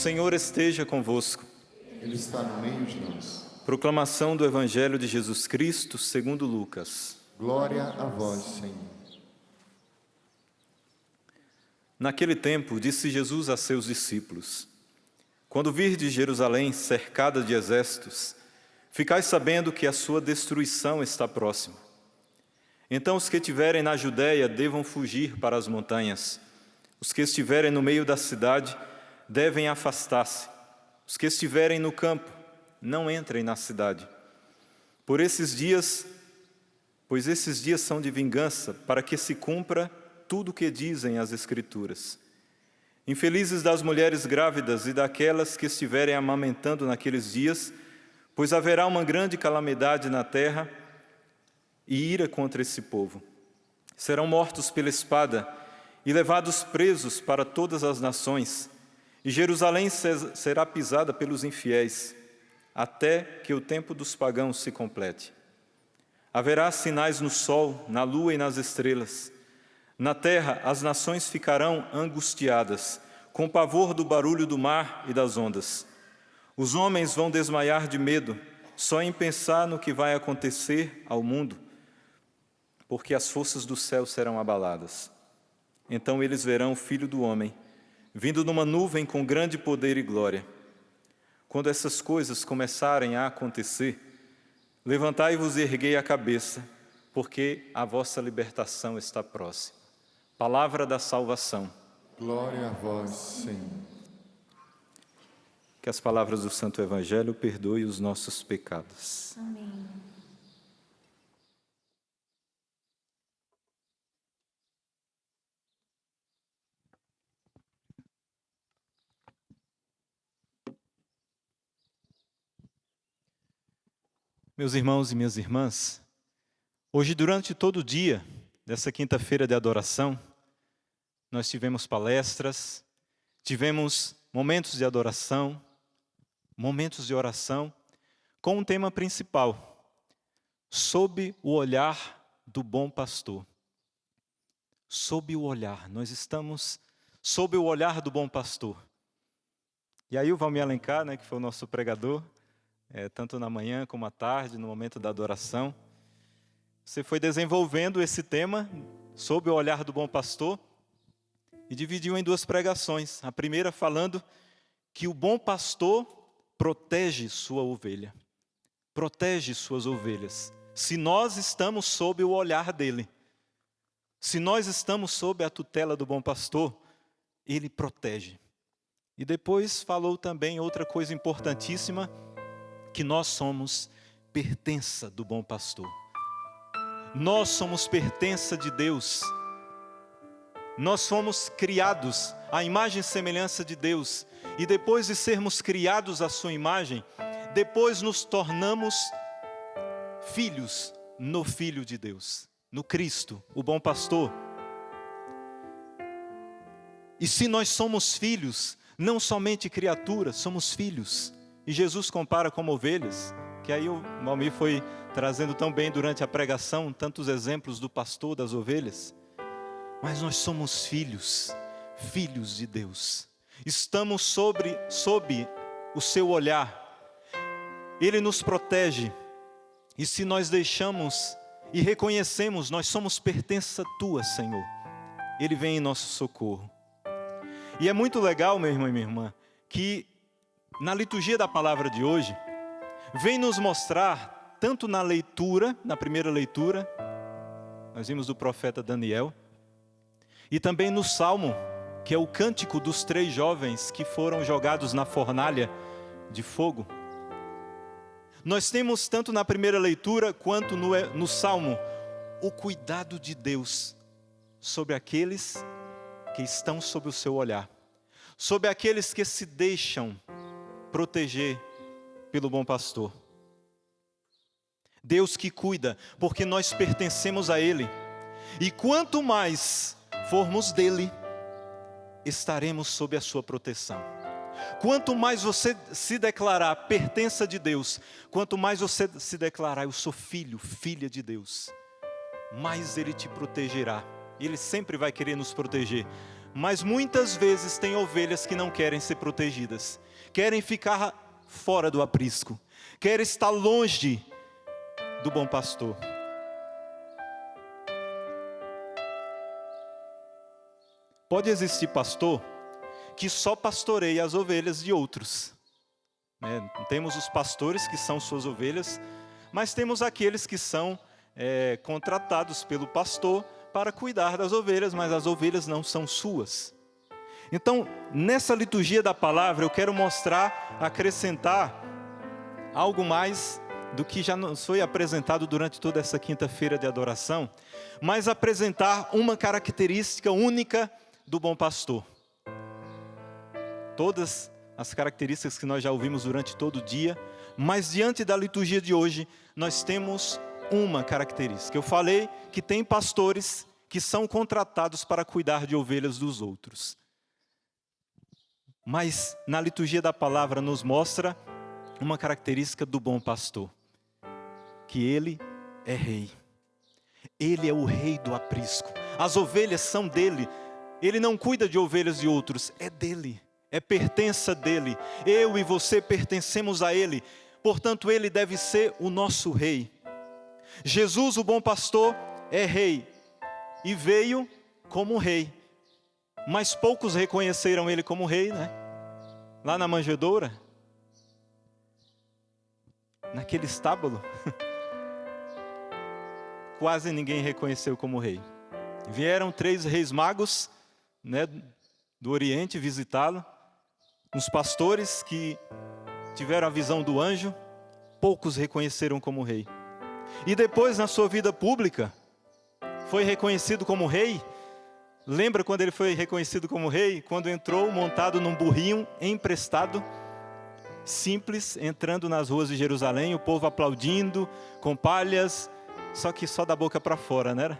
Senhor esteja convosco. Ele está no meio de nós. Proclamação do Evangelho de Jesus Cristo, segundo Lucas. Glória a vós, Senhor. Naquele tempo, disse Jesus a seus discípulos: Quando virdes Jerusalém cercada de exércitos, ficais sabendo que a sua destruição está próxima. Então os que estiverem na Judéia devam fugir para as montanhas. Os que estiverem no meio da cidade devem afastar-se. Os que estiverem no campo, não entrem na cidade. Pois esses dias são de vingança, para que se cumpra tudo o que dizem as Escrituras. Infelizes das mulheres grávidas e daquelas que estiverem amamentando naqueles dias, pois haverá uma grande calamidade na terra e ira contra esse povo. Serão mortos pela espada e levados presos para todas as nações, e Jerusalém será pisada pelos infiéis, até que o tempo dos pagãos se complete. Haverá sinais no sol, na lua e nas estrelas. Na terra as nações ficarão angustiadas, com pavor do barulho do mar e das ondas. Os homens vão desmaiar de medo, só em pensar no que vai acontecer ao mundo, porque as forças do céu serão abaladas. Então eles verão o Filho do Homem, vindo numa nuvem com grande poder e glória. Quando essas coisas começarem a acontecer, levantai-vos e erguei a cabeça, porque a vossa libertação está próxima. Palavra da salvação. Glória a vós, Senhor. Que as palavras do Santo Evangelho perdoem os nossos pecados. Amém. Meus irmãos e minhas irmãs, hoje durante todo o dia dessa quinta-feira de adoração, nós tivemos palestras, tivemos momentos de adoração, momentos de oração, com um tema principal: sob o olhar do bom pastor. Sob o olhar, nós estamos sob o olhar do bom pastor. E aí o Valmir Alencar, que foi o nosso pregador, tanto na manhã como à tarde, no momento da adoração, você foi desenvolvendo esse tema, sob o olhar do bom pastor, e dividiu em duas pregações. A primeira falando que o bom pastor protege sua ovelha, protege suas ovelhas. Se nós estamos sob o olhar dele, se nós estamos sob a tutela do bom pastor, ele protege. E depois falou também outra coisa importantíssima, que nós somos pertença do bom pastor. Nós somos pertença de Deus. Nós fomos criados à imagem e semelhança de Deus. E depois de sermos criados à sua imagem, depois nos tornamos filhos no Filho de Deus, no Cristo, o bom pastor. E se nós somos filhos, não somente criaturas, somos filhos. E Jesus compara como ovelhas, que aí o Valmir foi trazendo tão bem durante a pregação, tantos exemplos do pastor, das ovelhas. Mas nós somos filhos, filhos de Deus. Estamos sob o seu olhar. Ele nos protege. E se nós deixamos e reconhecemos, nós somos pertença tua, Senhor, Ele vem em nosso socorro. E é muito legal, meu irmão e minha irmã, que na liturgia da palavra de hoje, vem nos mostrar, tanto na leitura, na primeira leitura, nós vimos do profeta Daniel, e também no Salmo, que é o cântico dos 3 jovens que foram jogados na fornalha de fogo. Nós temos, tanto na primeira leitura, quanto no Salmo, o cuidado de Deus sobre aqueles que estão sob o seu olhar, sobre aqueles que se deixam proteger pelo bom pastor. Deus que cuida, porque nós pertencemos a Ele. E quanto mais formos dele, estaremos sob a sua proteção. Quanto mais você se declarar pertença de Deus, quanto mais você se declarar, eu sou filho, filha de Deus, mais Ele te protegerá. Ele sempre vai querer nos proteger, Mas muitas vezes tem ovelhas que não querem ser protegidas, querem ficar fora do aprisco, querem estar longe do bom pastor. Pode existir pastor que só pastoreia as ovelhas de outros. Temos os pastores que são suas ovelhas, mas temos aqueles que são contratados pelo pastor para cuidar das ovelhas, mas as ovelhas não são suas. Então, nessa liturgia da palavra, eu quero mostrar, acrescentar algo mais do que já nos foi apresentado durante toda essa quinta-feira de adoração, mas apresentar uma característica única do bom pastor. Todas as características que nós já ouvimos durante todo o dia, mas diante da liturgia de hoje, nós temos uma característica. Eu falei que tem pastores que são contratados para cuidar de ovelhas dos outros. Mas na liturgia da palavra nos mostra uma característica do bom pastor, que ele é rei. Ele é o rei do aprisco. As ovelhas são dele. Ele não cuida de ovelhas de outros, é dele, é pertença dele. Eu e você pertencemos a ele, portanto ele deve ser o nosso rei. Jesus, o bom pastor, é rei e veio como rei, mas poucos reconheceram ele como rei, né? Lá na manjedoura, naquele estábulo, quase ninguém reconheceu como rei. Vieram 3 reis magos, do Oriente visitá-lo, uns pastores que tiveram a visão do anjo, poucos reconheceram como rei. E depois, na sua vida pública, foi reconhecido como rei. Lembra quando ele foi reconhecido como rei? Quando entrou montado num burrinho emprestado, simples, entrando nas ruas de Jerusalém, o povo aplaudindo, com palhas, só que só da boca para fora, né?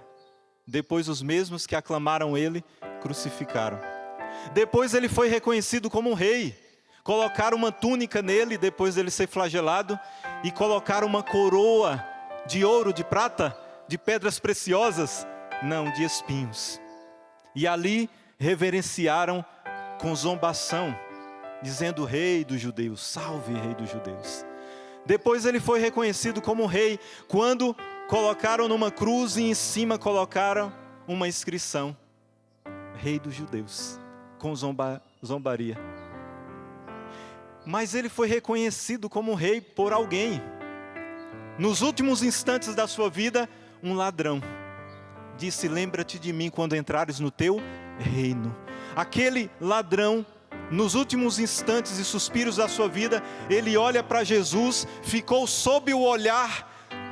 Depois os mesmos que aclamaram ele, crucificaram. Depois ele foi reconhecido como um rei. Colocaram uma túnica nele, depois dele ser flagelado, e colocaram uma coroa de ouro, de prata, de pedras preciosas, não, de espinhos. E ali reverenciaram com zombação, dizendo: Rei dos judeus, salve Rei dos judeus. Depois ele foi reconhecido como rei, quando colocaram numa cruz e em cima colocaram uma inscrição: Rei dos judeus, com zombaria. Mas ele foi reconhecido como rei por alguém. Nos últimos instantes da sua vida, um ladrão disse: lembra-te de mim quando entrares no teu reino. Aquele ladrão, nos últimos instantes e suspiros da sua vida, ele olha para Jesus, ficou sob o olhar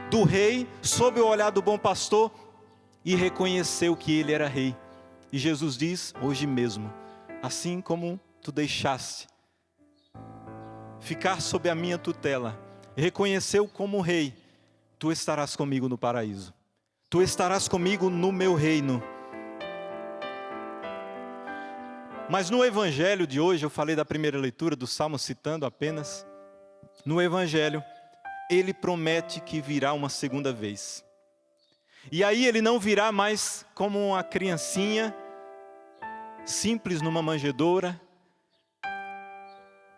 do rei, sob o olhar do bom pastor, e reconheceu que ele era rei. E Jesus diz: hoje mesmo, assim como tu deixaste ficar sob a minha tutela, reconheceu como rei, tu estarás comigo no paraíso. Tu estarás comigo no meu reino. Mas no evangelho de hoje, eu falei da primeira leitura do Salmo citando apenas. No evangelho, ele promete que virá uma segunda vez. E aí ele não virá mais como uma criancinha simples numa manjedoura.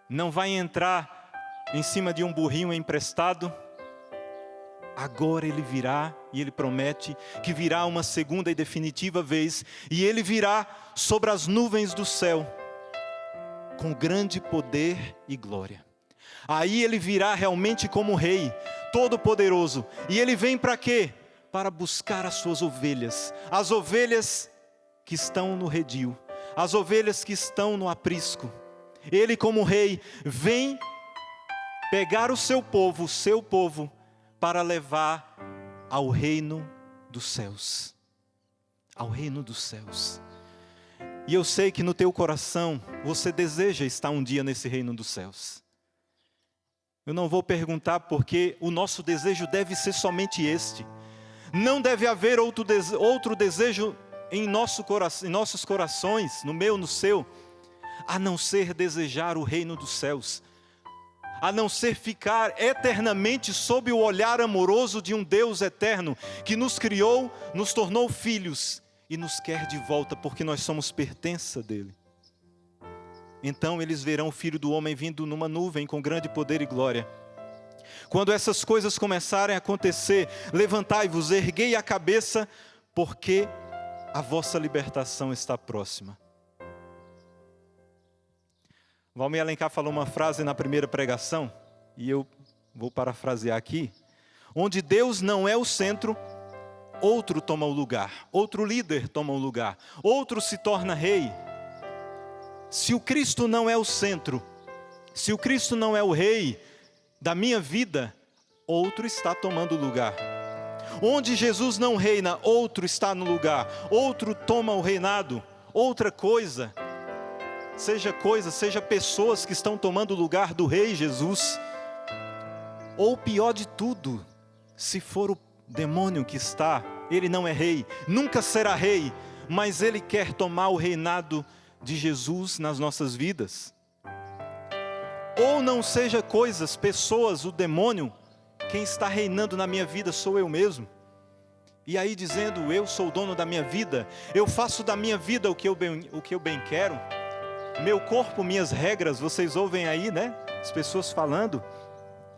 Não vai entrar em cima de um burrinho emprestado. Agora ele virá, e ele promete que virá uma segunda e definitiva vez, e ele virá sobre as nuvens do céu, com grande poder e glória. Aí ele virá realmente como rei, todo poderoso, e ele vem para quê? Para buscar as suas ovelhas, as ovelhas que estão no redil, as ovelhas que estão no aprisco. Ele como rei vem pegar o seu povo, para levar ao reino dos céus. Ao reino dos céus. E eu sei que no teu coração você deseja estar um dia nesse reino dos céus. Eu não vou perguntar, porque o nosso desejo deve ser somente este. Não deve haver outro desejo em nossos corações, no meu, no seu, a não ser desejar o reino dos céus. A não ser ficar eternamente sob o olhar amoroso de um Deus eterno, que nos criou, nos tornou filhos, e nos quer de volta, porque nós somos pertença dele. Então eles verão o Filho do Homem vindo numa nuvem com grande poder e glória. Quando essas coisas começarem a acontecer, levantai-vos, erguei a cabeça, porque a vossa libertação está próxima. Valmir Alencar falou uma frase na primeira pregação, e eu vou parafrasear aqui: onde Deus não é o centro, outro toma o lugar, outro líder toma o lugar, outro se torna rei. Se o Cristo não é o centro, se o Cristo não é o rei da minha vida, outro está tomando o lugar. Onde Jesus não reina, outro está no lugar, outro toma o reinado, outra coisa, seja pessoas que estão tomando o lugar do rei Jesus, ou pior de tudo, se for o demônio que está, ele não é rei, nunca será rei, mas ele quer tomar o reinado de Jesus nas nossas vidas. Ou não seja coisas, pessoas, o demônio, quem está reinando na minha vida sou eu mesmo. E aí dizendo, eu sou o dono da minha vida, eu faço da minha vida o que eu bem quero, meu corpo, minhas regras, vocês ouvem aí, né? As pessoas falando,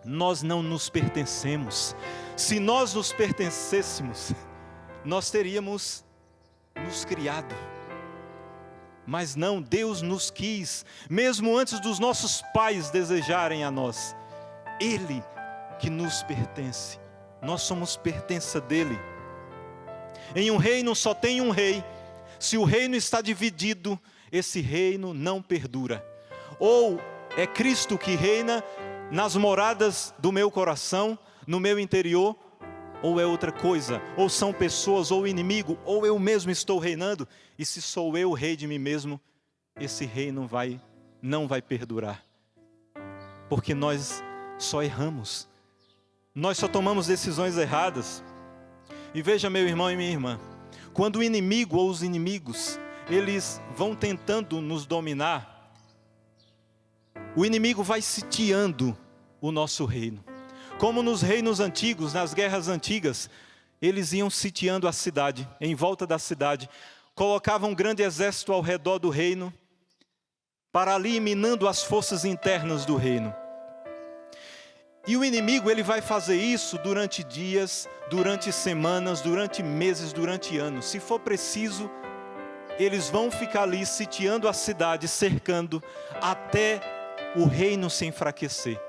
nós não nos pertencemos. Se nós nos pertencêssemos, nós teríamos nos criado. Mas não, Deus nos quis, mesmo antes dos nossos pais desejarem a nós. Ele que nos pertence, nós somos pertença dele. Em um reino só tem um rei. Se o reino está dividido, esse reino não perdura. Ou é Cristo que reina nas moradas do meu coração, no meu interior, ou é outra coisa, ou são pessoas, ou inimigo, ou eu mesmo estou reinando, e se sou eu o rei de mim mesmo, esse rei não vai perdurar, porque nós só erramos, nós só tomamos decisões erradas. E veja, meu irmão e minha irmã, quando o inimigo ou os inimigos, eles vão tentando nos dominar, o inimigo vai sitiando o nosso reino. Como nos reinos antigos, nas guerras antigas, eles iam sitiando a cidade, em volta da cidade, colocavam um grande exército ao redor do reino, para ali minando as forças internas do reino. E o inimigo, ele vai fazer isso durante dias, durante semanas, durante meses, durante anos. Se for preciso, eles vão ficar ali sitiando a cidade, cercando, até o reino se enfraquecer.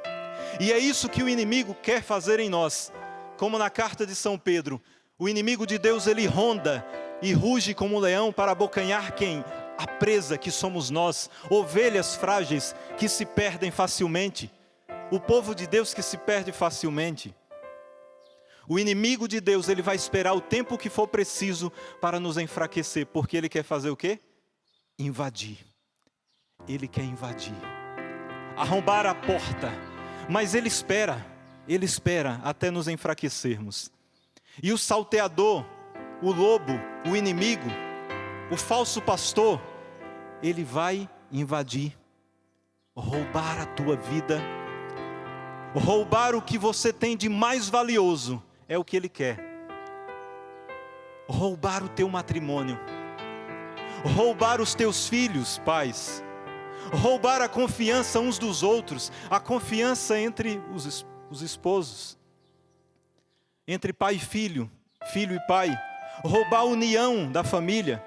E é isso que o inimigo quer fazer em nós. Como na carta de São Pedro, o inimigo de Deus, ele ronda e ruge como um leão para abocanhar quem? A presa que somos nós, ovelhas frágeis que se perdem facilmente, o povo de Deus que se perde facilmente. O inimigo de Deus, ele vai esperar o tempo que for preciso para nos enfraquecer, porque ele quer fazer o quê? Invadir. Ele quer invadir, arrombar a porta, mas ele espera até nos enfraquecermos. E o salteador, o lobo, o inimigo, o falso pastor, ele vai invadir, roubar a tua vida, roubar o que você tem de mais valioso, é o que ele quer. Roubar o teu matrimônio, roubar os teus filhos, pais, roubar a confiança uns dos outros, a confiança entre os esposos, entre pai e filho, filho e pai, roubar a união da família,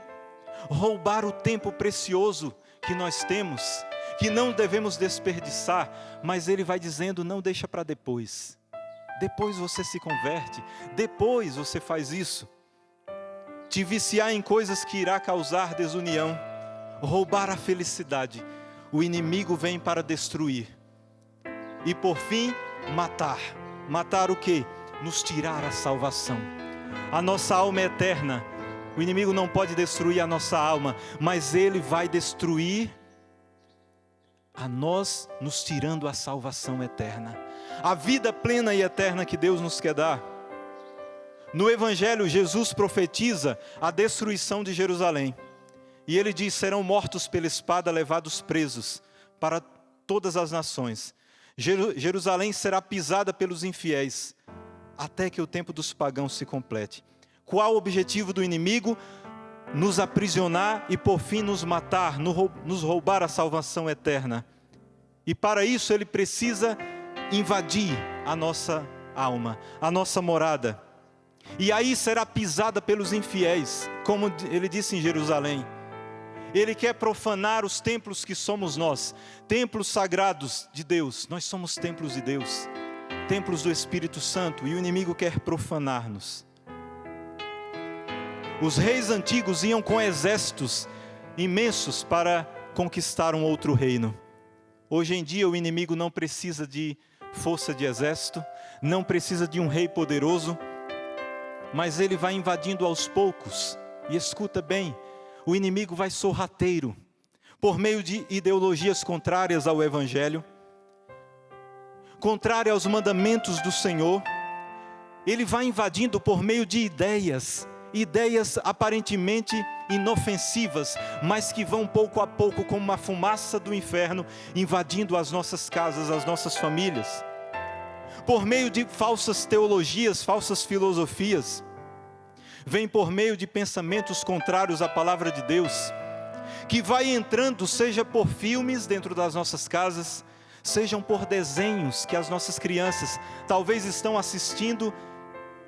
roubar o tempo precioso que nós temos, que não devemos desperdiçar, mas ele vai dizendo, não deixa para depois. Depois você se converte, depois você faz isso. Te viciar em coisas que irá causar desunião, roubar a felicidade. O inimigo vem para destruir. E por fim, matar. Matar o quê? Nos tirar a salvação. A nossa alma é eterna. O inimigo não pode destruir a nossa alma, mas ele vai destruir a nós, nos tirando a salvação eterna. A vida plena e eterna que Deus nos quer dar. No Evangelho, Jesus profetiza a destruição de Jerusalém. E ele diz, serão mortos pela espada, levados presos para todas as nações. Jerusalém será pisada pelos infiéis, até que o tempo dos pagãos se complete. Qual o objetivo do inimigo? nos aprisionar e por fim nos matar, nos roubar a salvação eterna. E para isso ele precisa invadir a nossa alma, a nossa morada. E aí será pisada pelos infiéis, como ele disse em Jerusalém. Ele quer profanar os templos que somos nós, templos sagrados de Deus. Nós somos templos de Deus, templos do Espírito Santo, e o inimigo quer profanar-nos. Os reis antigos iam com exércitos imensos para conquistar um outro reino. Hoje em dia o inimigo não precisa de força de exército, não precisa de um rei poderoso, mas ele vai invadindo aos poucos. E escuta bem, o inimigo vai sorrateiro, por meio de ideologias contrárias ao Evangelho, contrárias aos mandamentos do Senhor. Ele vai invadindo por meio de ideias aparentemente inofensivas, mas que vão pouco a pouco, como uma fumaça do inferno, invadindo as nossas casas, as nossas famílias. Por meio de falsas teologias, falsas filosofias, vem por meio de pensamentos contrários à palavra de Deus, que vai entrando, seja por filmes dentro das nossas casas, sejam por desenhos que as nossas crianças talvez estão assistindo,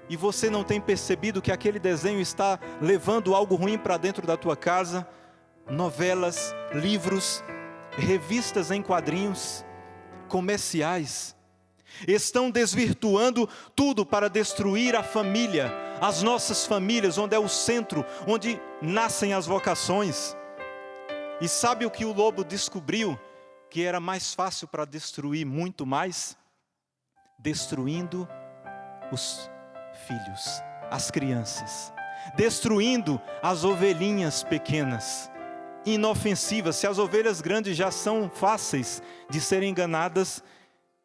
e você não tem percebido que aquele desenho está levando algo ruim para dentro da tua casa. Novelas, livros, revistas em quadrinhos, comerciais, estão desvirtuando tudo para destruir a família, as nossas famílias, onde é o centro, onde nascem as vocações. E sabe o que o lobo descobriu? Que era mais fácil para destruir muito mais? Destruindo os filhos, as crianças, destruindo as ovelhinhas pequenas, inofensivas. Se as ovelhas grandes já são fáceis de serem enganadas,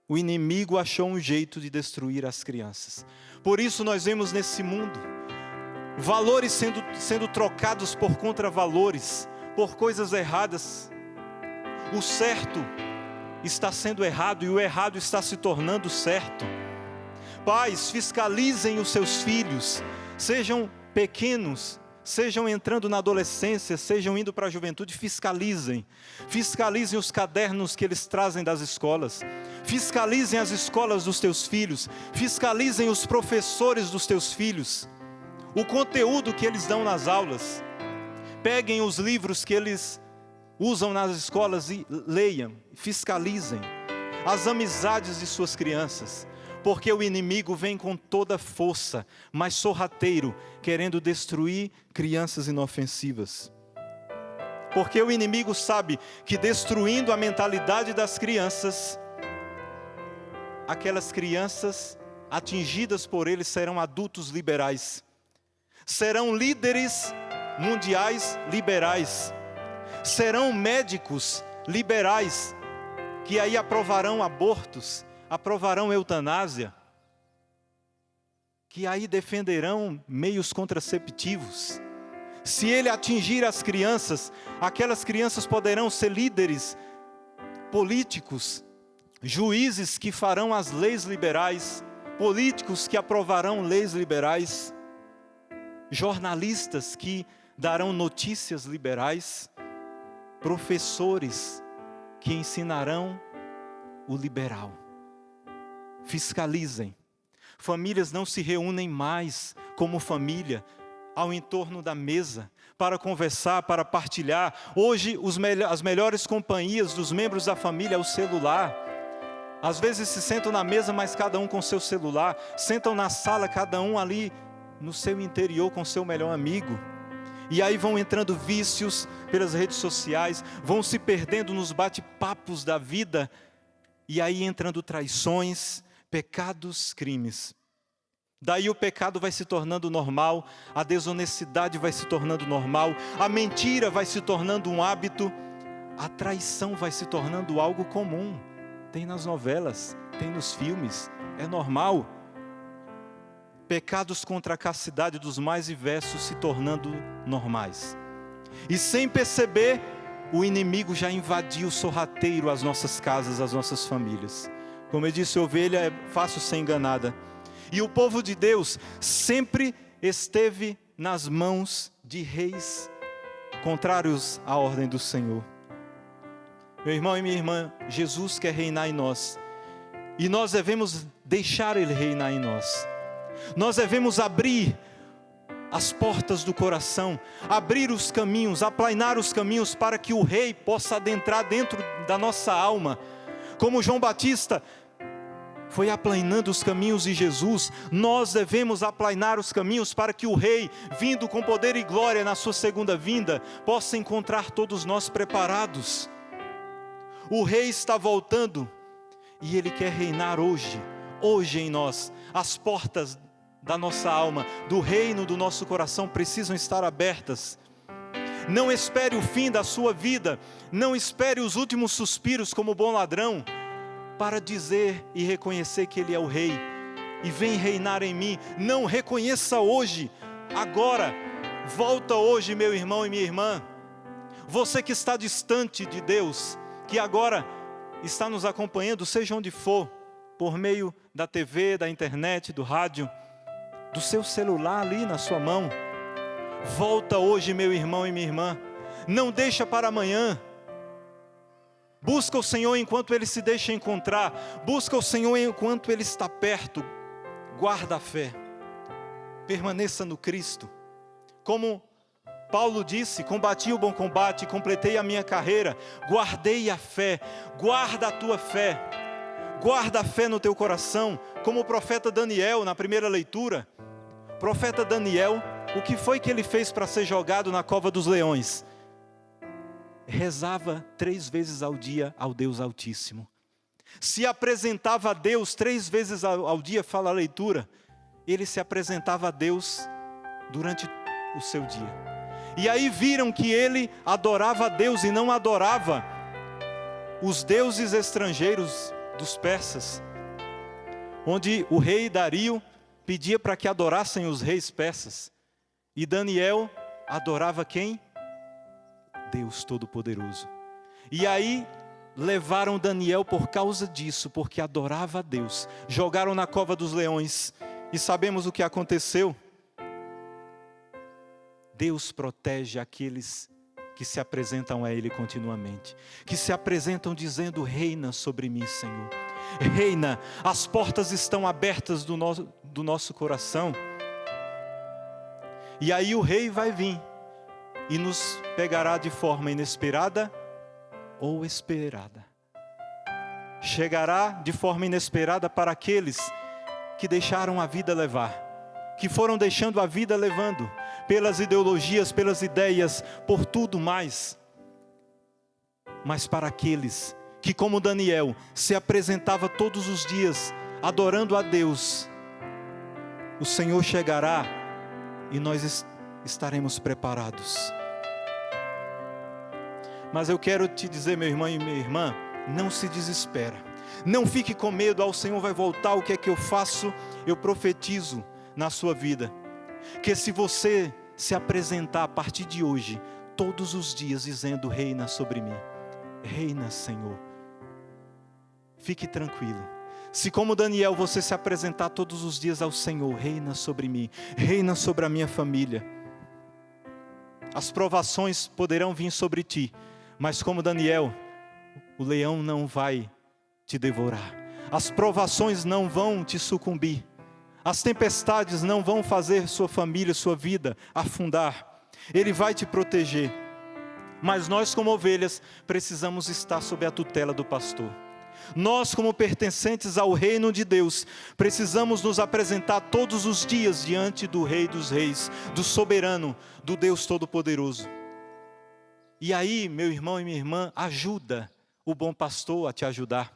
o inimigo achou um jeito de destruir as crianças. Por isso nós vemos nesse mundo valores sendo trocados por contravalores, por coisas erradas. O certo está sendo errado e o errado está se tornando certo. Pais, fiscalizem os seus filhos, sejam pequenos, sejam entrando na adolescência, sejam indo para a juventude, fiscalizem os cadernos que eles trazem das escolas, fiscalizem as escolas dos teus filhos, fiscalizem os professores dos teus filhos, o conteúdo que eles dão nas aulas. Peguem os livros que eles usam nas escolas e leiam, fiscalizem as amizades de suas crianças, porque o inimigo vem com toda força, mas sorrateiro, querendo destruir crianças inofensivas. Porque o inimigo sabe que destruindo a mentalidade das crianças, aquelas crianças atingidas por ele serão adultos liberais, serão líderes mundiais liberais, serão médicos liberais, que aí aprovarão abortos, aprovarão eutanásia, que aí defenderão meios contraceptivos. Se ele atingir as crianças, aquelas crianças poderão ser líderes políticos, juízes que farão as leis liberais, políticos que aprovarão leis liberais, jornalistas que darão notícias liberais, professores que ensinarão o liberal. Fiscalizem. Famílias não se reúnem mais como família ao entorno da mesa para conversar, para partilhar. Hoje as melhores companhias dos membros da família é o celular. Às vezes se sentam na mesa, mas cada um com seu celular. Sentam na sala, cada um ali no seu interior com seu melhor amigo. E aí vão entrando vícios pelas redes sociais, vão se perdendo nos bate-papos da vida. E aí entrando traições, pecados, crimes. Daí o pecado vai se tornando normal, a desonestidade vai se tornando normal, a mentira vai se tornando um hábito, a traição vai se tornando algo comum. Tem nas novelas, tem nos filmes, é normal. Pecados contra a castidade dos mais diversos se tornando normais. E sem perceber, o inimigo já invadiu sorrateiro as nossas casas, as nossas famílias. Como eu disse, ovelha é fácil ser enganada. E o povo de Deus sempre esteve nas mãos de reis contrários à ordem do Senhor. Meu irmão e minha irmã, Jesus quer reinar em nós. E nós devemos deixar Ele reinar em nós. Nós devemos abrir as portas do coração, abrir os caminhos, aplainar os caminhos para que o Rei possa adentrar dentro da nossa alma. Como João Batista foi aplainando os caminhos de Jesus, nós devemos aplainar os caminhos para que o Rei, vindo com poder e glória na sua segunda vinda, possa encontrar todos nós preparados. O Rei está voltando e Ele quer reinar hoje em nós. As portas da nossa alma, do reino do nosso coração precisam estar abertas. Não espere o fim da sua vida, não espere os últimos suspiros como bom ladrão, para dizer e reconhecer que Ele é o Rei, e vem reinar em mim. Não, reconheça hoje, agora, volta hoje, meu irmão e minha irmã. Você que está distante de Deus, que agora está nos acompanhando, seja onde for, por meio da TV, da internet, do rádio, do seu celular ali na sua mão. Volta hoje, meu irmão e minha irmã. Não deixa para amanhã. Busca o Senhor enquanto Ele se deixa encontrar. Busca o Senhor enquanto Ele está perto. Guarda a fé. Permaneça no Cristo. Como Paulo disse: combati o bom combate, completei a minha carreira, guardei a fé. Guarda a tua fé. Guarda a fé no teu coração. Como o profeta Daniel, na primeira leitura. Profeta Daniel, o que foi que ele fez para ser jogado na cova dos leões? Rezava 3 vezes ao dia ao Deus Altíssimo. Se apresentava a Deus 3 vezes ao dia, fala a leitura. Ele se apresentava a Deus durante o seu dia. E aí viram que ele adorava a Deus e não adorava os deuses estrangeiros dos persas, onde o rei Dario pedia para que adorassem os reis persas. E Daniel adorava quem? Deus Todo-Poderoso. E aí levaram Daniel por causa disso, porque adorava a Deus. Jogaram na cova dos leões. E sabemos o que aconteceu? Deus protege aqueles que se apresentam a Ele continuamente. Que se apresentam dizendo: reina sobre mim, Senhor. Reina, as portas estão abertas do nosso coração. E aí o Rei vai vir e nos pegará de forma inesperada ou esperada. Chegará de forma inesperada para aqueles que deixaram a vida levar, que foram deixando a vida levando, pelas ideologias, pelas ideias, por tudo mais. Mas para aqueles que, como Daniel, se apresentava todos os dias adorando a Deus, o Senhor chegará e nós estaremos preparados. Mas eu quero te dizer, meu irmão e minha irmã, não se desespera, não fique com medo. O Senhor vai voltar, o que é que eu faço? Eu profetizo na sua vida, que se você se apresentar a partir de hoje, todos os dias dizendo: reina sobre mim, reina, Senhor, fique tranquilo. Se como Daniel você se apresentar todos os dias ao Senhor: reina sobre mim, reina sobre a minha família. As provações poderão vir sobre ti, mas como Daniel, o leão não vai te devorar. As provações não vão te sucumbir. As tempestades não vão fazer sua família, sua vida afundar. Ele vai te proteger. Mas nós, como ovelhas, precisamos estar sob a tutela do pastor. Nós, como pertencentes ao reino de Deus, precisamos nos apresentar todos os dias diante do Rei dos Reis, do soberano, do Deus Todo-Poderoso. E aí, meu irmão e minha irmã, ajuda o bom pastor a te ajudar.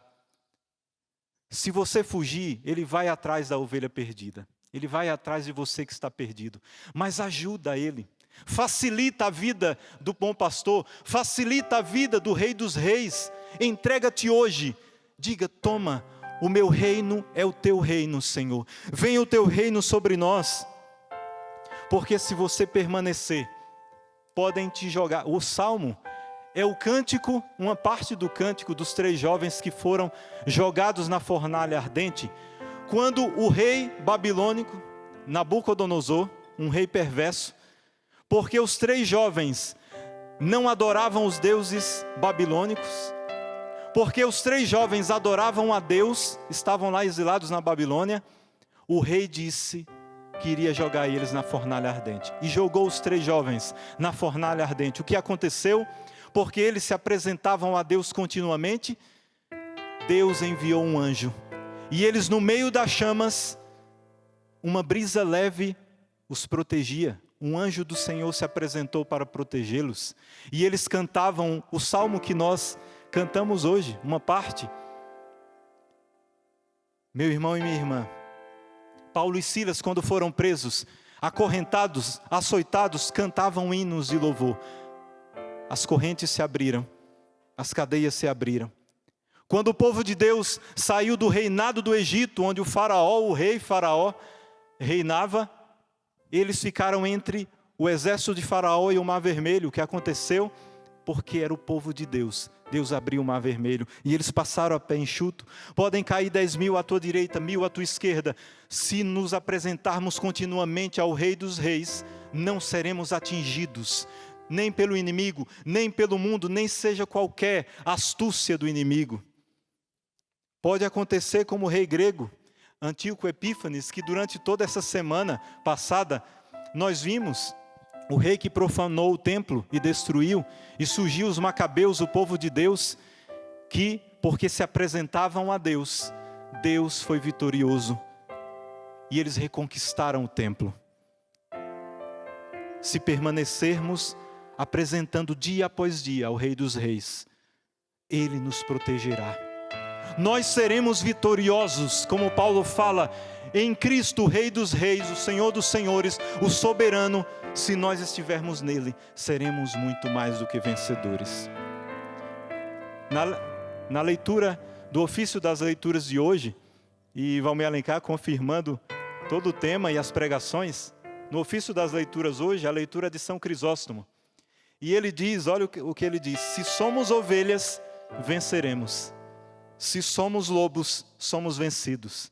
Se você fugir, ele vai atrás da ovelha perdida. Ele vai atrás de você que está perdido. Mas ajuda ele. Facilita a vida do bom pastor. Facilita a vida do Rei dos Reis. Entrega-te hoje. Diga: toma, o meu reino é o teu reino, Senhor. Venha o teu reino sobre nós. Porque se você permanecer, podem te jogar. O Salmo é o cântico, uma parte do cântico dos 3 jovens que foram jogados na fornalha ardente, quando o rei babilônico, Nabucodonosor, um rei perverso, Porque os 3 jovens não adoravam os deuses babilônicos, porque os 3 jovens adoravam a Deus, estavam lá exilados na Babilônia, o rei disse que iria jogar eles na fornalha ardente. E jogou os 3 jovens na fornalha ardente. O que aconteceu? Porque eles se apresentavam a Deus continuamente, Deus enviou um anjo. E eles, no meio das chamas, uma brisa leve os protegia. Um anjo do Senhor se apresentou para protegê-los. E eles cantavam o salmo que nós cantamos hoje, uma parte. Meu irmão e minha irmã, Paulo e Silas, quando foram presos, acorrentados, açoitados, cantavam hinos de louvor. As correntes se abriram, as cadeias se abriram. Quando o povo de Deus saiu do reinado do Egito, onde o rei Faraó reinava, eles ficaram entre o exército de Faraó e o Mar Vermelho. O que aconteceu? Porque era o povo de Deus. Deus abriu o Mar Vermelho e eles passaram a pé enxuto. Podem cair 10.000 à tua direita, 1.000 à tua esquerda. Se nos apresentarmos continuamente ao Rei dos Reis, não seremos atingidos, nem pelo inimigo, nem pelo mundo, nem seja qualquer astúcia do inimigo. Pode acontecer como o rei grego, Antíoco Epífanes, que durante toda essa semana passada, nós vimos o rei que profanou o templo e destruiu, e surgiu os macabeus, o povo de Deus, que, porque se apresentavam a Deus, Deus foi vitorioso, e eles reconquistaram o templo. Se permanecermos apresentando dia após dia ao Rei dos Reis, Ele nos protegerá. Nós seremos vitoriosos, como Paulo fala, em Cristo, o Rei dos Reis, o Senhor dos Senhores, o soberano. Se nós estivermos nele, seremos muito mais do que vencedores. Na leitura do ofício das leituras de hoje, e Valmir Alencar confirmando todo o tema e as pregações, no ofício das leituras hoje, a leitura de São Crisóstomo. E ele diz, olha o que ele diz: se somos ovelhas, venceremos. Se somos lobos, somos vencidos.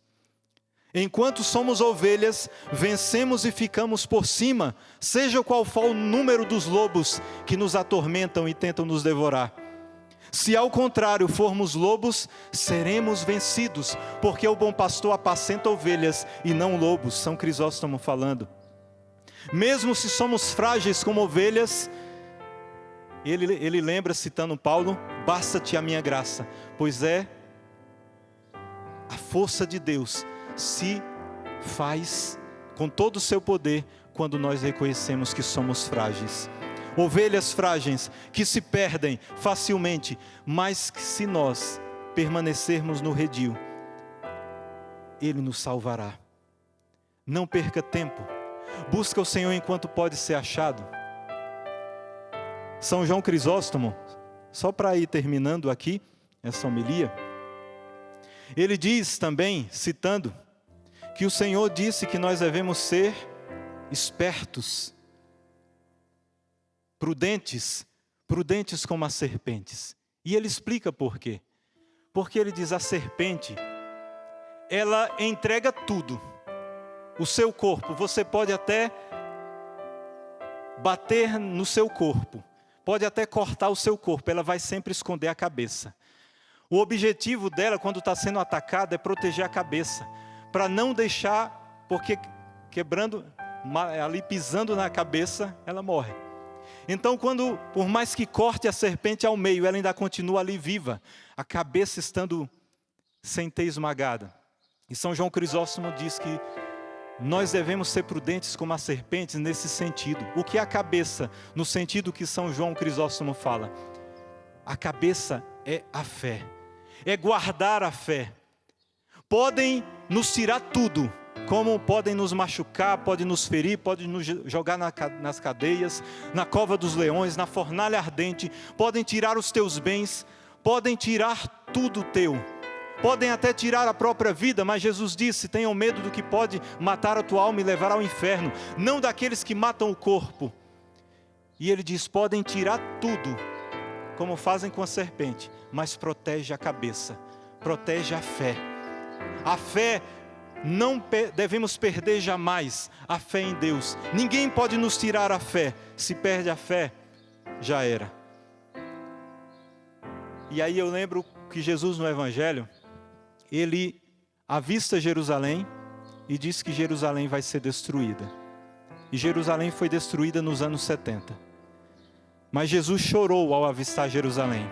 Enquanto somos ovelhas, vencemos e ficamos por cima, seja qual for o número dos lobos que nos atormentam e tentam nos devorar. Se ao contrário formos lobos, seremos vencidos, porque o bom pastor apacenta ovelhas e não lobos. São Crisóstomo falando. Mesmo se somos frágeis como ovelhas, ele lembra, citando Paulo, basta-te a minha graça, pois é a força de Deus se faz com todo o seu poder quando nós reconhecemos que somos frágeis. Ovelhas frágeis que se perdem facilmente, mas que se nós permanecermos no redil, Ele nos salvará. Não perca tempo. Busca o Senhor enquanto pode ser achado. São João Crisóstomo, só para ir terminando aqui essa homilia, ele diz também, citando, que o Senhor disse que nós devemos ser espertos, prudentes como as serpentes. E ele explica por quê. Porque ele diz, a serpente, ela entrega tudo. O seu corpo, você pode até bater no seu corpo, pode até cortar o seu corpo, ela vai sempre esconder a cabeça. O objetivo dela, quando está sendo atacada, é proteger a cabeça, para não deixar, porque quebrando, ali pisando na cabeça, ela morre. Então, por mais que corte a serpente ao meio, ela ainda continua ali viva, a cabeça estando sem ter esmagada. E São João Crisóstomo diz que nós devemos ser prudentes como as serpentes nesse sentido. O que é a cabeça? No sentido que São João Crisóstomo fala. A cabeça é a fé. É guardar a fé. Podem nos tirar tudo, como podem nos machucar, podem nos ferir, podem nos jogar nas cadeias, na cova dos leões, na fornalha ardente, podem tirar os teus bens, podem tirar tudo teu, podem até tirar a própria vida, mas Jesus disse, tenham medo do que pode matar a tua alma e levar ao inferno, não daqueles que matam o corpo. E ele diz, podem tirar tudo, como fazem com a serpente, mas protege a cabeça, protege a fé. A fé não devemos perder jamais a fé em Deus. Ninguém pode nos tirar a fé. Se perde a fé, já era. E aí eu lembro que Jesus no Evangelho, ele avista Jerusalém e diz que Jerusalém vai ser destruída. E Jerusalém foi destruída nos anos 70. Mas Jesus chorou ao avistar Jerusalém.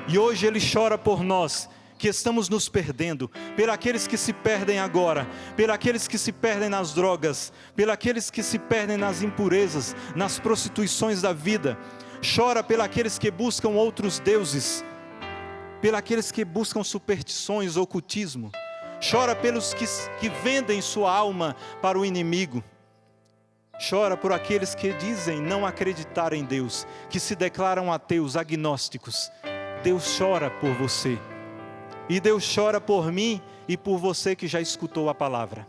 E hoje Ele chora por nós, que estamos nos perdendo, por aqueles que se perdem agora, por aqueles que se perdem nas drogas, por aqueles que se perdem nas impurezas, nas prostituições da vida. Chora por aqueles que buscam outros deuses, por aqueles que buscam superstições, ocultismo. Chora pelos que vendem sua alma para o inimigo. Chora por aqueles que dizem não acreditar em Deus, que se declaram ateus, agnósticos. Deus chora por você. E Deus chora por mim e por você que já escutou a palavra,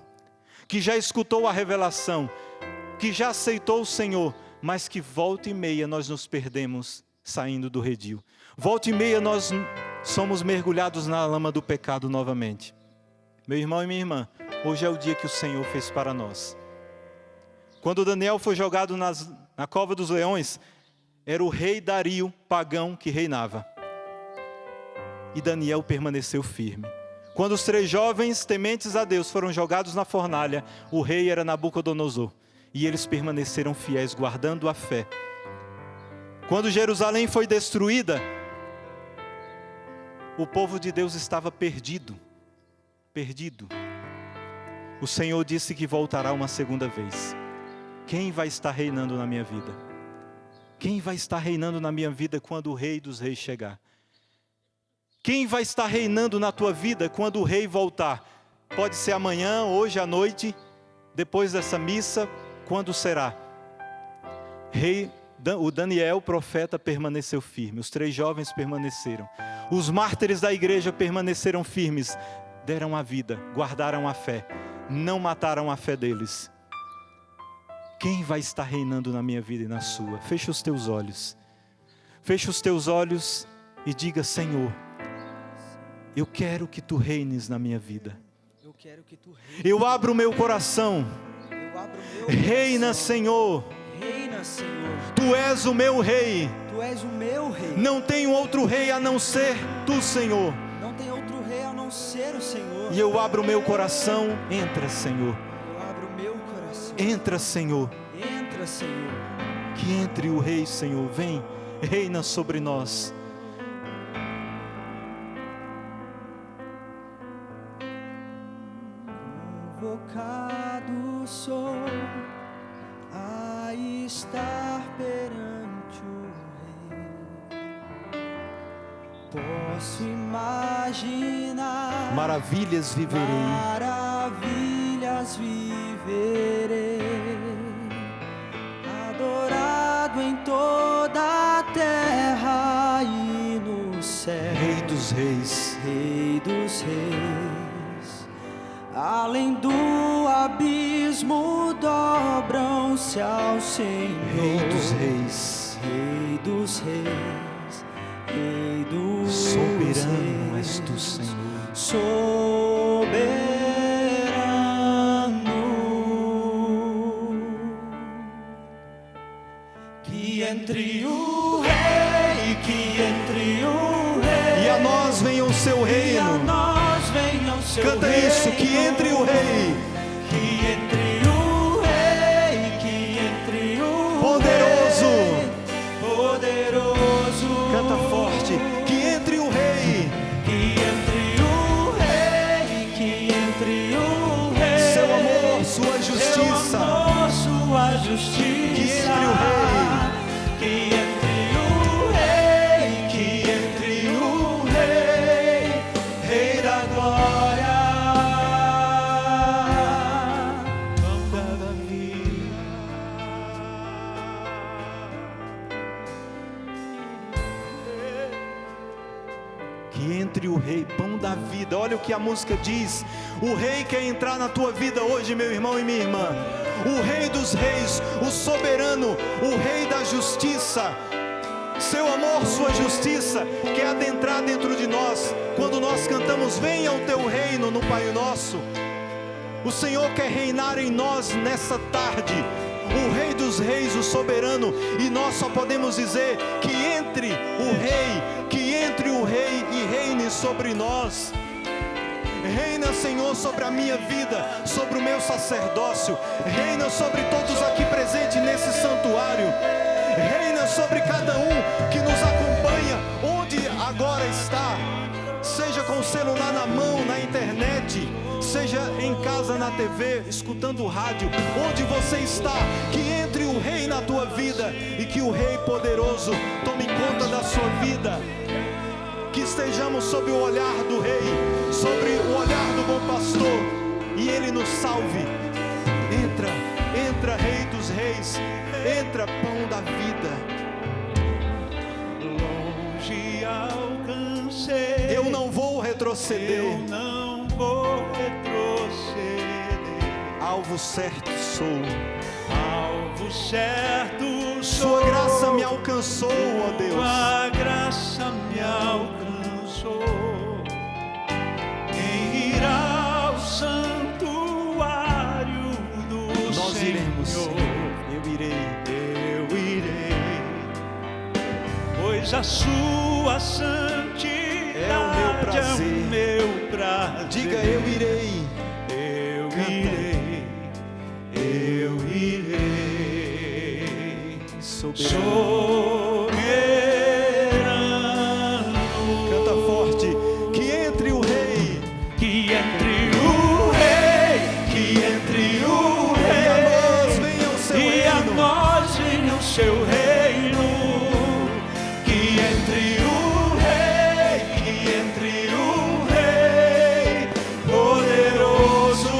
que já escutou a revelação, que já aceitou o Senhor, mas que volta e meia nós nos perdemos saindo do redil. Volta e meia nós somos mergulhados na lama do pecado novamente. Meu irmão e minha irmã, hoje é o dia que o Senhor fez para nós. Quando Daniel foi jogado na cova dos leões, era o rei Dario, pagão, que reinava. E Daniel permaneceu firme. Quando os 3 jovens tementes a Deus foram jogados na fornalha, o rei era Nabucodonosor. E eles permaneceram fiéis, guardando a fé. Quando Jerusalém foi destruída, o povo de Deus estava perdido. Perdido. O Senhor disse que voltará uma segunda vez. Quem vai estar reinando na minha vida? Quem vai estar reinando na minha vida quando o Rei dos Reis chegar? Quem vai estar reinando na tua vida quando o Rei voltar? Pode ser amanhã, hoje à noite, depois dessa missa, quando será? O Daniel, o profeta, permaneceu firme. Os 3 jovens permaneceram. Os mártires da igreja permaneceram firmes. Deram a vida, guardaram a fé. Não mataram a fé deles. Quem vai estar reinando na minha vida e na sua? Fecha os teus olhos. Fecha os teus olhos e diga: Senhor, eu quero que Tu reines na minha vida. Eu abro o meu coração. Reina, Senhor. Reina, Senhor. Tu és o meu rei. Tu és o meu rei. Não tenho outro rei a não ser Tu, Senhor. Não tem outro rei a não ser o Senhor. E eu abro o meu coração. Entra, Senhor. Eu abro o meu coração. Entra, Senhor. Entra, Senhor. Que entre o Rei, Senhor. Vem, reina sobre nós. Convocado sou a estar perante o Rei. Posso imaginar Maravilhas viverei. Maravilhas viverei, adorado em toda a terra e no céu. Rei dos Reis. Rei dos Reis, além do abismo dobram-se ao Senhor. Rei dos Reis. Rei dos Reis, Rei dos Soberano Reis, és Tu, Senhor. soberano. Que entre o Rei, que entre o Rei, E a nós venha o Seu e a reino. nós venha o seu Canta reino. isso, que entre o Rei. Que entre o Rei, que entre o Poderoso. Rei, poderoso. Canta forte. Que entre o Rei. Que entre o Rei, que entre o Rei, Seu amor, Sua justiça. seu amor, sua justiça. Que entre o Rei. Que entre o Rei, que entre o Rei, Rei da glória. Pão da vida. Que entre o Rei, pão da vida. Olha o que a música diz. O Rei quer entrar na tua vida hoje, meu irmão e minha irmã. O Rei dos Reis, o soberano, o Rei da justiça. Seu amor, Sua justiça quer adentrar dentro de nós. Quando nós cantamos: venha o Teu reino no Pai Nosso. O Senhor quer reinar em nós nessa tarde. O Rei dos Reis, o soberano, e nós só podemos dizer que entre o Rei e reine sobre nós. Reina, Senhor, sobre a minha vida, sobre o meu sacerdócio. Reina sobre todos aqui presentes nesse santuário. Reina sobre cada um que nos acompanha, onde agora está. Seja com o celular na mão, na internet, seja em casa, na TV, escutando o rádio, onde você está, que entre o Rei na tua vida e que o Rei poderoso tome conta da sua vida. Que estejamos sob o olhar do Rei, sobre o olhar do bom pastor, e Ele nos salve. Entra, Rei dos Reis, entra, Pão da vida. Longe alcancei, Eu não vou retroceder. eu não vou retroceder. Alvo certo sou. Alvo certo sou. Sua graça me alcançou, ó Deus. Tua graça me alcançou. Quem irá ao santuário do Nós Senhor? iremos, Senhor. Eu irei, pois a sua santidade é o meu prazer. É o meu prazer. Diga, eu irei. Eu Canta. irei, eu irei, Soberano. soberano. Canta forte. Que entre o Rei. Que entre o Rei, que entre o E a Rei, nós venha o seu e a reino. nós venha o seu reino. Que entre o Rei, que entre o Rei, poderoso.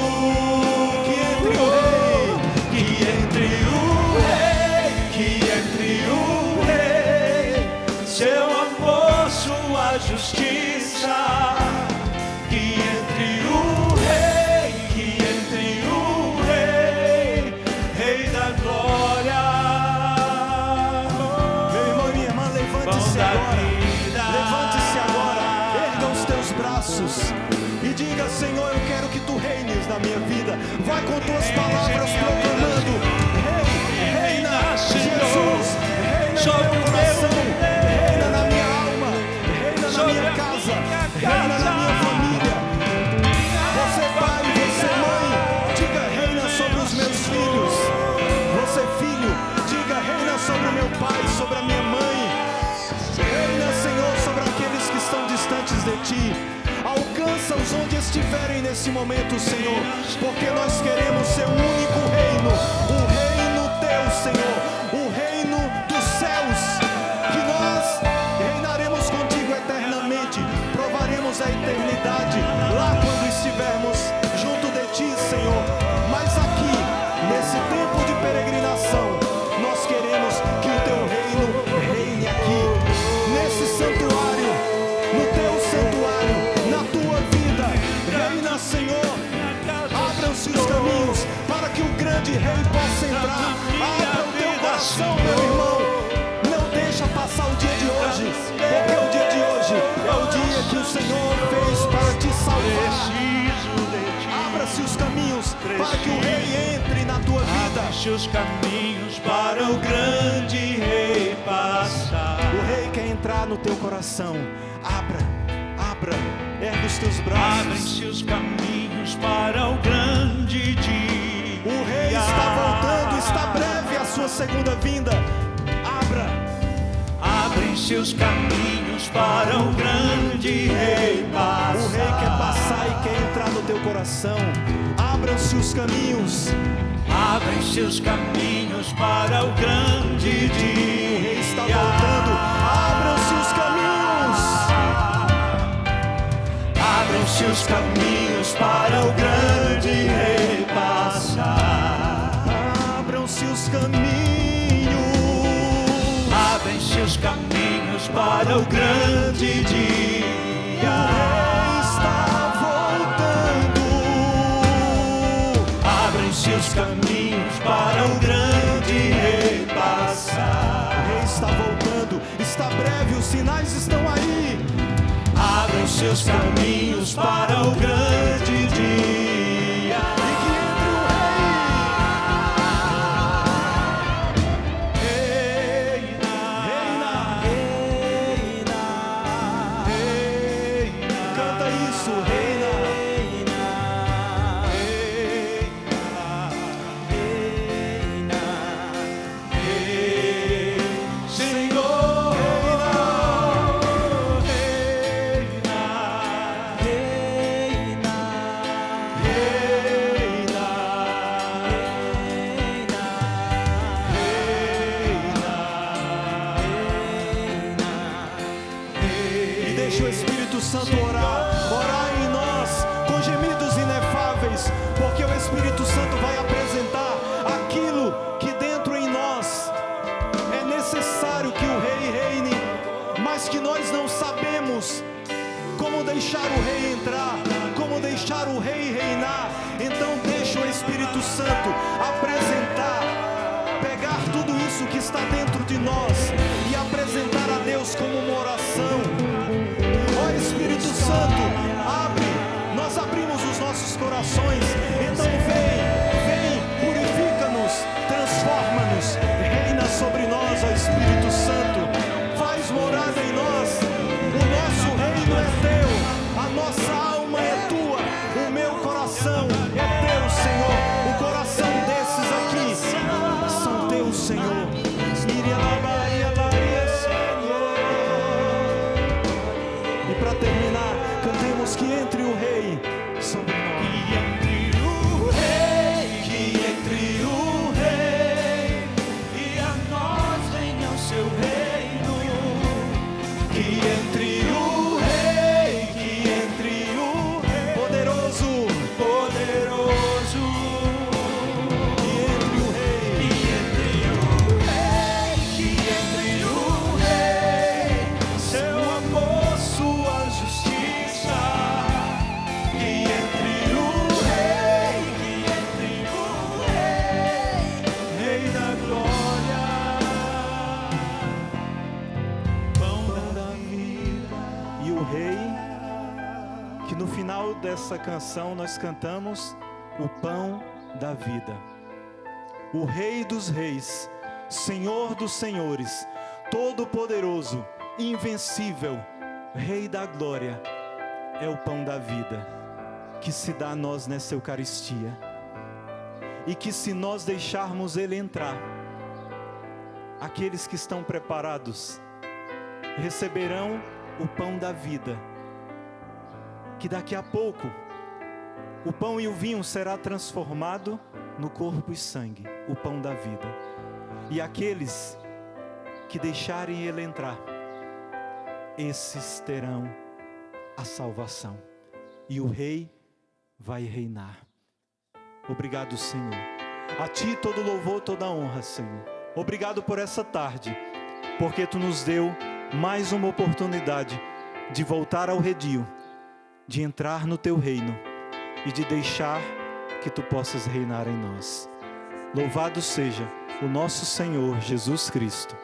Que entre o Rei. Que entre o Rei, que entre o Rei, seu amor, sua justiça. Que entre o Rei, que entre o Rei, Rei da glória. Meu irmão e minha irmã, levante-se Pão da agora. vida. Levante-se agora. Erga os teus braços e diga, Senhor, eu quero que tu reines na minha vida. Vai com tuas palavras proclamando: Rei, reina, Jesus, reina Sobre no meu o coração, meu reina na minha alma, reina na Sobre minha a casa, minha reina na minha casa. família. Você pai, você mãe, diga, reina sobre os meus filhos. Você filho, diga, reina sobre o meu pai, sobre a minha mãe. Reina, Senhor, sobre aqueles que estão distantes de Ti. Alcança-os onde estiverem nesse momento, Senhor, porque nós queremos ser o único reino, o reino Teu, Senhor, o reino dos céus, que nós reinaremos contigo eternamente, provaremos a eternidade lá quando estivermos junto de Ti, Senhor. Mas aqui, nesse tempo de peregrinação, nós queremos que o Teu reino reine aqui, nesse santuário, no Teu santuário, na Tua vida. Reina, Senhor. Abram-se os caminhos para que o grande Rei possa entrar. Abra o teu coração, meu irmão. Não deixa passar o dia de hoje, porque o dia de hoje é o dia que o Senhor fez para te salvar. Preciso de ti. Abra-se os caminhos para que o Rei entre na tua vida. Abra-se os caminhos para o grande Rei passar. O Rei quer entrar no teu coração. Abra, erga os teus braços. Abrem-se os caminhos para o grande dia. O Rei está voltando, está breve a sua segunda vinda. Abrem-se os caminhos para o grande Rei passar. O Rei quer passar e quer entrar no teu coração. Abram-se os caminhos. Abrem-se os caminhos para o grande dia. O Rei está voltando. Abram-se os caminhos. Abram-se os caminhos para o grande Rei passar. Abram-se os caminhos. Abrem-se os caminhos para o grande dia. O Rei está voltando. Abrem-se os caminhos para o grande Rei passar. O Rei está voltando. Está breve, os sinais estão aí. Abram-se os caminhos para o grande dia. E Deixa o Espírito Santo orar em nós com gemidos inefáveis, porque o Espírito Santo vai apresentar aquilo que dentro em nós é necessário que o Rei reine, mas que nós não sabemos como deixar o Rei entrar, como deixar o Rei reinar. Então deixa o Espírito Santo apresentar, pegar tudo isso que está dentro de nós e apresentar a Deus como uma oração. Ó Espírito Santo, nós abrimos os nossos corações, então vem, purifica-nos, transforma-nos, reina sobre nós, ó Espírito Santo, faz morada em nós. O nosso reino é teu, a nossa alma é tua, o meu coração é teu, Senhor. O coração desses aqui são teus, Senhor. E para terminar, cantemos que entre o Rei sobre nós. Que entre o Rei, e a nós venha o seu reino. Que entre o Rei, poderoso. Que entre o Rei, seu amor, sua justiça. Que entre o Rei, Rei da glória, pão da vida. E o Rei, que no final dessa canção nós cantamos o pão da vida. O Rei dos reis, Senhor dos senhores, todo-poderoso, invencível, Rei da glória, é o pão da vida que se dá a nós nessa Eucaristia. E que se nós deixarmos Ele entrar, aqueles que estão preparados receberão o pão da vida, que daqui a pouco o pão e o vinho será transformado no corpo e sangue, o pão da vida. E aqueles que deixarem Ele entrar, esses terão a salvação. E o Rei vai reinar. Obrigado, Senhor. A Ti todo louvor, toda honra, Senhor. Obrigado por essa tarde, porque Tu nos deu mais uma oportunidade de voltar ao redil, de entrar no Teu reino e de deixar que Tu possas reinar em nós. Louvado seja o nosso Senhor Jesus Cristo.